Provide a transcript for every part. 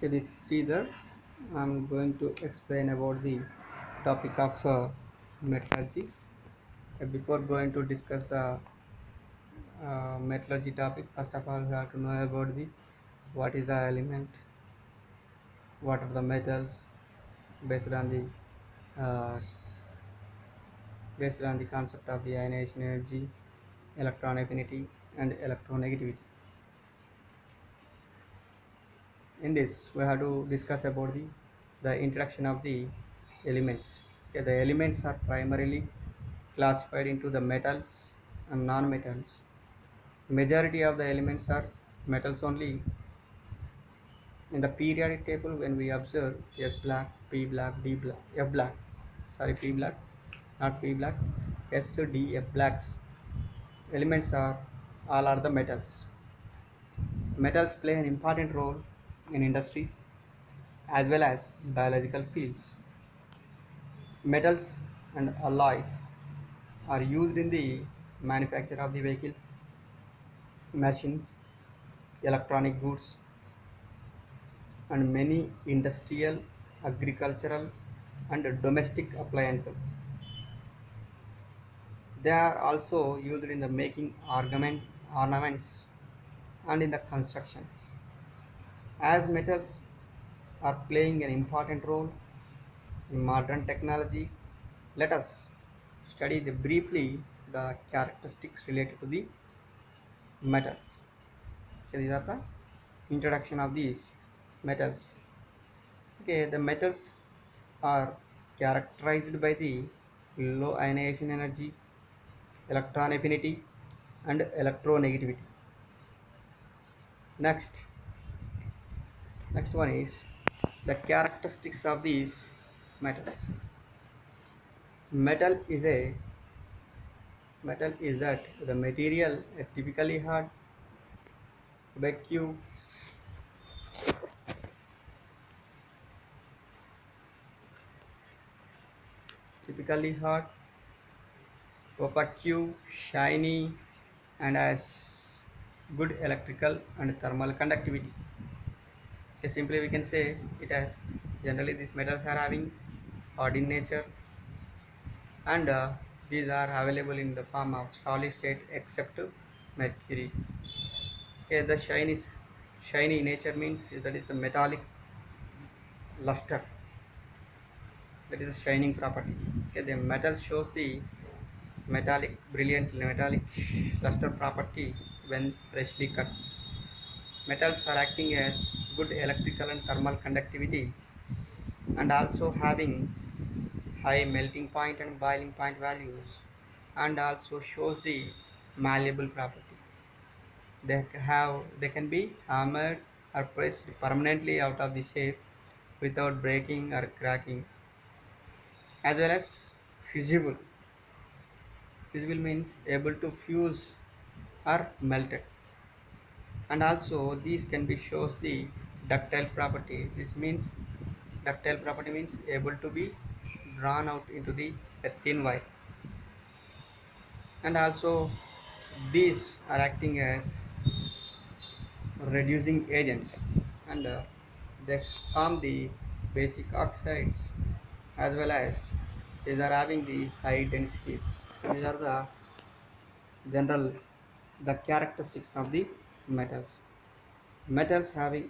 Okay, this is Sridhar. I'm going to explain about the topic of metallurgy. Before going to discuss the metallurgy topic, first of all, we have to know about the what is the element, what are the metals, based on uh, the concept of the ionization energy, electron affinity, and electronegativity. In this, we have to discuss about the introduction of the elements. Okay, the elements are primarily classified into the metals and non-metals. Majority of the elements are metals only. In the periodic table, when we observe S black, P black, D black, F black, sorry P black, not P black, S, D, F blacks, elements are all are the metals. Metals play an important role in industries as well as biological fields. Metals and alloys are used in the manufacture of the vehicles, machines, electronic goods, and many industrial, agricultural, and domestic appliances. They are also used in the making ornaments and in the constructions. As metals are playing an important role in modern technology, let us study briefly the characteristics related to the metals. So these are the introduction of these metals. Okay, the metals are characterized by the low ionization energy, electron affinity, and electronegativity. Next one is the characteristics of these metals. Metal is a metal is that the material is vacuum, typically hard, opaque, shiny, and has good electrical and thermal conductivity. So simply we can say it has generally these metals are having hard in nature, and these are available in the form of solid state except mercury. Okay, the shiny nature means is that is the metallic luster, that is a shining property. Okay, the metal shows the metallic luster property when freshly cut. Metals are acting as good electrical and thermal conductivity and also having high melting point and boiling point values, and also shows the malleable property. They can be hammered or pressed permanently out of the shape without breaking or cracking, as well as fusible. Fusible means able to fuse or melted, and also these can be shows the ductile property. This means ductile property means able to be drawn out into the a thin wire, and also these are acting as reducing agents, and they form the basic oxides as well as these are having the high densities. These are the general the characteristics of the metals. Metals having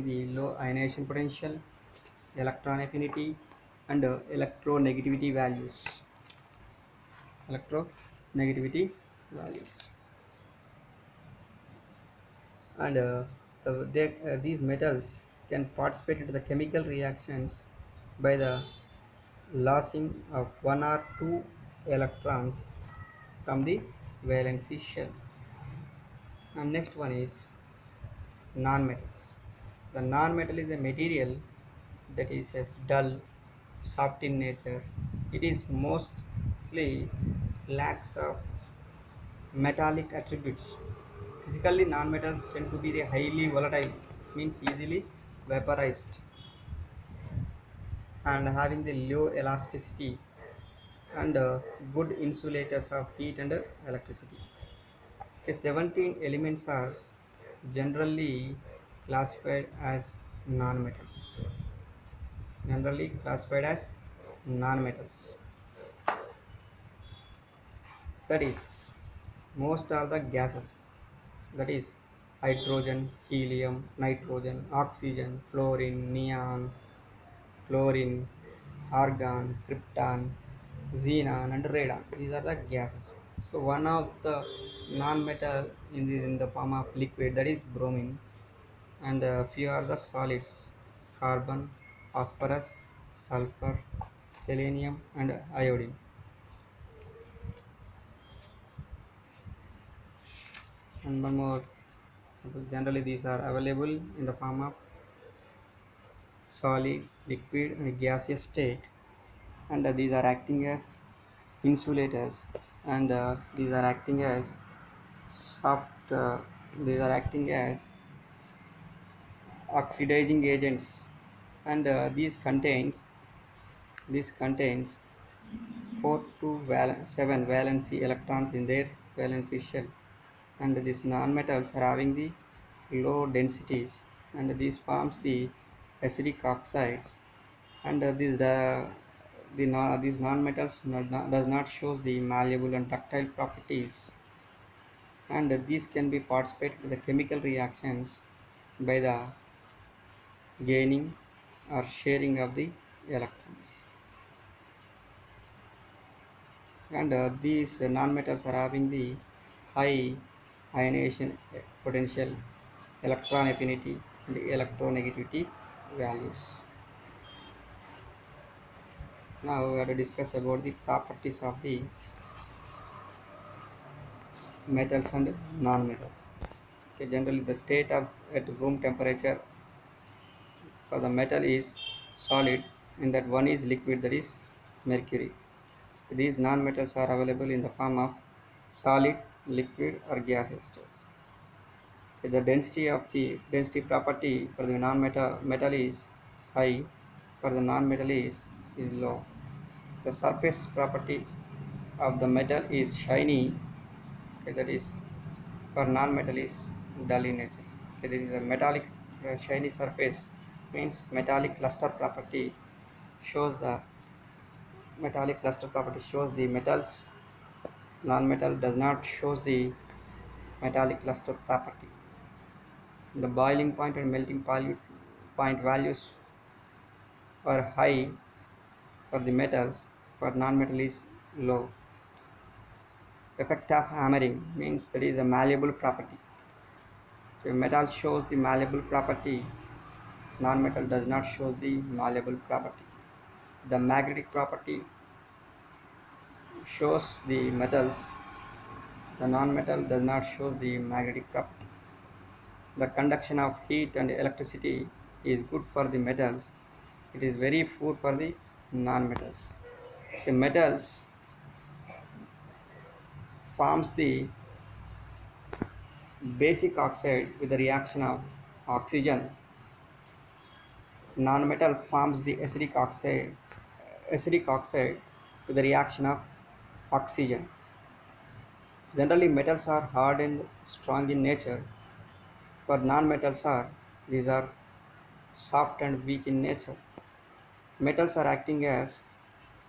the low ionization potential, electron affinity, and electronegativity values. Electronegativity values, and these metals can participate in the chemical reactions by the losing of one or two electrons from the valency shell. And next one is non-metals. The non-metal is a material that is as dull, soft in nature. It is mostly lacks of metallic attributes. Physically, non-metals tend to be the highly volatile, means easily vaporized, and having the low elasticity and good insulators of heat and electricity. The 17 elements are generally classified as non-metals, generally classified as non-metals. That is, most are the gases, that is hydrogen, helium, nitrogen, oxygen, fluorine, neon, chlorine, argon, krypton, xenon, and radon. These are the gases. So one of the non-metal in the form of liquid, that is bromine, and few are the solids: carbon, phosphorus, sulfur, selenium, and iodine. And one more. Generally, these are available in the form of solid, liquid, and gaseous state, and these are acting as insulators, and these are acting as soft. These are acting as oxidizing agents, and these contains 4 to 7 valency electrons in their valency shell, and these nonmetals are having the low densities, and this forms the acidic oxides, and these nonmetals does not show the malleable and ductile properties, and these can be participated in the chemical reactions by the gaining or sharing of the electrons, and these nonmetals are having the high ionization potential, electron affinity, and electronegativity values. Now we have to discuss about the properties of the metals and non-metals. Okay, generally the state of at room temperature for the metal is solid, and that one is liquid, that is mercury. These non-metals are available in the form of solid, liquid, or gaseous states. Okay, the density property for the non-metal is high, for the non-metal is low. The surface property of the metal is shiny, okay, that is for non-metal is dull in nature. Okay, there is a metallic shiny surface, means shows the metallic cluster property shows the metals. Non-metal does not shows the metallic cluster property. The boiling point and melting point values are high for the metals, for non-metal is low. Effect of hammering, means that is a malleable property. So metal shows the malleable property, non-metal does not show the malleable property. The magnetic property shows the metals, the non-metal does not show the magnetic property. The conduction of heat and electricity is good for the metals, it is very poor for the non-metals. The metals forms the basic oxide with the reaction of oxygen. Non-metal forms the acidic oxide with the reaction of oxygen. Generally, metals are hard and strong in nature. For non-metals these are soft and weak in nature. Metals are acting as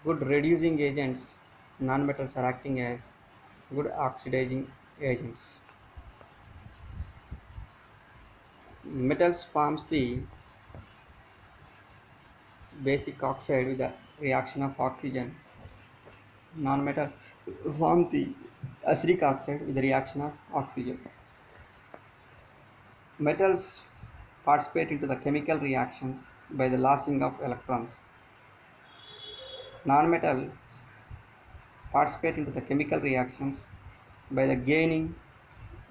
good reducing agents. Non-metals are acting as good oxidizing agents. Metals forms the basic oxide with the reaction of oxygen. Non-metal form the acidic oxide with the reaction of oxygen. Metals participate into the chemical reactions by the losing of electrons. Non-metals participate into the chemical reactions by the gaining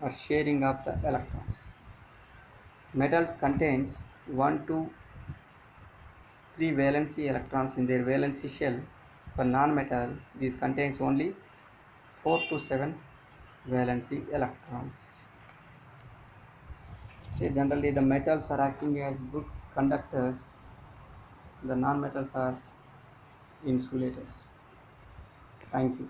or sharing of the electrons. Metal contains 1 to 3 valency electrons in their valency shell. For non-metal, this contains only 4 to 7 valency electrons. See, generally the metals are acting as good conductors, the non-metals are insulators. Thank you.